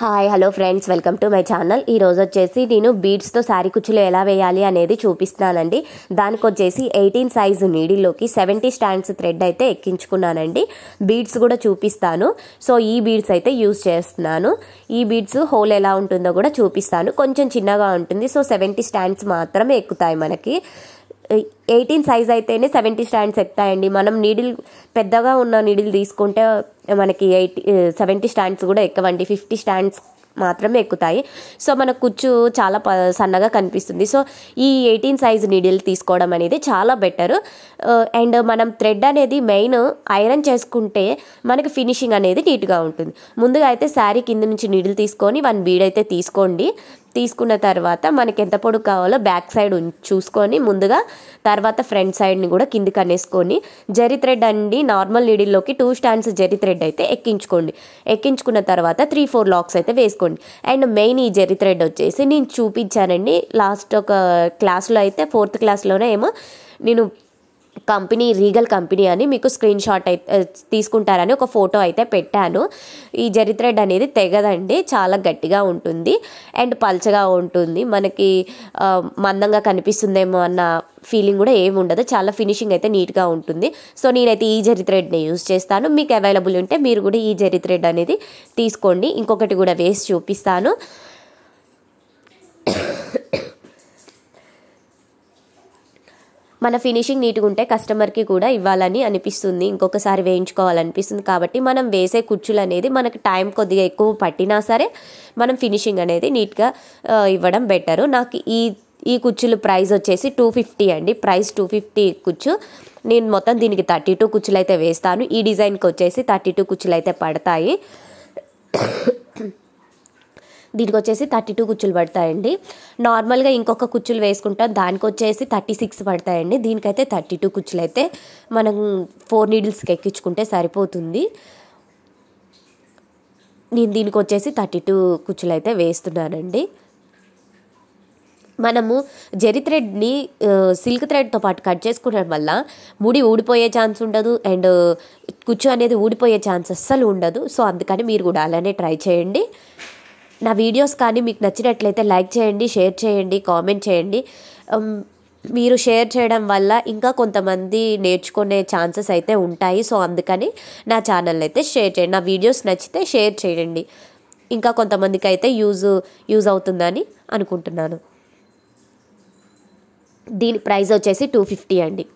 Hi hello friends, welcome to my channel. ఈరోజు వచ్చేసి నేను బీడ్స్తో శారీ కుచ్చులు ఎలా వేయాలి అనేది చూపిస్తున్నానండి. దానికి వచ్చేసి 18 సైజు నీడిల్లోకి 70 స్టాండ్స్ థ్రెడ్ అయితే ఎక్కించుకున్నానండి. బీడ్స్ కూడా చూపిస్తాను. సో ఈ బీడ్స్ అయితే యూజ్ చేస్తున్నాను. ఈ బీడ్స్ హోల్ ఎలా ఉంటుందో కూడా చూపిస్తాను. కొంచెం చిన్నగా ఉంటుంది. సో 70 స్టాండ్స్ మాత్రమే ఎక్కుతాయి మనకి. 18 సైజ్ అయితేనే 70 స్టాండ్స్ ఎక్కుతాయండి. మనం నీడిల్ పెద్దగా ఉన్న నీడిల్ తీసుకుంటే మనకి 70 స్టాండ్స్ కూడా ఎక్కవండి. 50 స్టాండ్స్ మాత్రమే ఎక్కుతాయి. సో మన కుచ్చు చాలా సన్నగా కనిపిస్తుంది. సో ఈ 18 సైజ్ నీడిల్ తీసుకోవడం అనేది చాలా బెటర్. అండ్ మనం థ్రెడ్ అనేది మెయిన్ ఐరన్ చేసుకుంటే మనకి ఫినిషింగ్ అనేది నీట్గా ఉంటుంది. ముందుగా అయితే శారీ కింద నుంచి నీడిల్ తీసుకొని 1 బీడ్ అయితే తీసుకోండి. తీసుకున్న తర్వాత మనకి ఎంత పొడుగు కావాలో బ్యాక్ సైడ్ చూసుకొని ముందుగా, తర్వాత ఫ్రంట్ సైడ్ని కూడా కిందికి అనేసుకొని జరీ థ్రెడ్ అండి నార్మల్ నీడిల్లోకి 2 స్టాండ్స్ జరీ థ్రెడ్ అయితే ఎక్కించుకోండి. ఎక్కించుకున్న తర్వాత 3-4 లాక్స్ అయితే వేసుకోండి. అండ్ మెయిన్ ఈ జరీ థ్రెడ్ వచ్చేసి నేను చూపించానండి లాస్ట్ ఒక క్లాస్లో అయితే, 4th క్లాస్లోనే ఏమో నేను కంపెనీ రీగల్ కంపెనీ అని మీకు స్క్రీన్ షాట్ అయితే తీసుకుంటారని ఒక ఫోటో అయితే పెట్టాను. ఈ జరీ థ్రెడ్ అనేది తెగదండి, చాలా గట్టిగా ఉంటుంది అండ్ పల్చగా ఉంటుంది. మనకి మందంగా కనిపిస్తుందేమో అన్న ఫీలింగ్ కూడా ఏమి ఉండదు. చాలా ఫినిషింగ్ అయితే నీట్గా ఉంటుంది. సో నేనైతే ఈ జరీ థ్రెడ్ని యూజ్ చేస్తాను. మీకు అవైలబుల్ ఉంటే మీరు కూడా ఈ జరీ థ్రెడ్ అనేది తీసుకోండి. ఇంకొకటి కూడా వేసి చూపిస్తాను. మన ఫినిషింగ్ నీట్గా ఉంటే కస్టమర్కి కూడా ఇవ్వాలని అనిపిస్తుంది, ఇంకొకసారి వేయించుకోవాలనిపిస్తుంది. కాబట్టి మనం వేసే కుచ్చులు అనేది మనకి టైం కొద్దిగా ఎక్కువ పట్టినా సరే మనం ఫినిషింగ్ అనేది నీట్గా ఇవ్వడం బెటరు. నాకు ఈ కుచ్చులు ప్రైస్ వచ్చేసి 250 అండి. ప్రైస్ 250 కుచ్చు. నేను మొత్తం దీనికి 32 కుచ్చులు అయితే వేస్తాను. ఈ డిజైన్కి వచ్చేసి 32 కుచ్చులు అయితే పడతాయి. దీనికి వచ్చేసి 32 కుచ్చులు పడతాయండి. నార్మల్గా ఇంకొక కుచ్చులు వేసుకుంటాం, దానికి వచ్చేసి 36 పడతాయండి. దీనికైతే 32 కుచ్చులు అయితే మనం 4 నీడిల్స్కి ఎక్కించుకుంటే సరిపోతుంది. నేను దీనికి వచ్చేసి 32 కుచ్చులు అయితే వేస్తున్నానండి. మనము జరీ థ్రెడ్ని సిల్క్ థ్రెడ్తో పాటు కట్ చేసుకోవడం వల్ల ముడి ఊడిపోయే ఛాన్స్ ఉండదు అండ్ కుచ్చు అనేది ఊడిపోయే ఛాన్స్ అస్సలు ఉండదు. సో అందుకని మీరు కూడా అలానే ట్రై చేయండి. నా వీడియోస్ కానీ మీకు నచ్చినట్లయితే లైక్ చేయండి, షేర్ చేయండి, కామెంట్ చేయండి. మీరు షేర్ చేయడం వల్ల ఇంకా కొంతమంది నేర్చుకునే ఛాన్సెస్ అయితే ఉంటాయి. సో అందుకని నా ఛానల్ అయితే షేర్ చేయండి. నా వీడియోస్ నచ్చితే షేర్ చేయండి. ఇంకా కొంతమందికి అయితే యూజ్ అవుతుందని అనుకుంటున్నాను. దీని ప్రైస్ వచ్చేసి 250 అండి.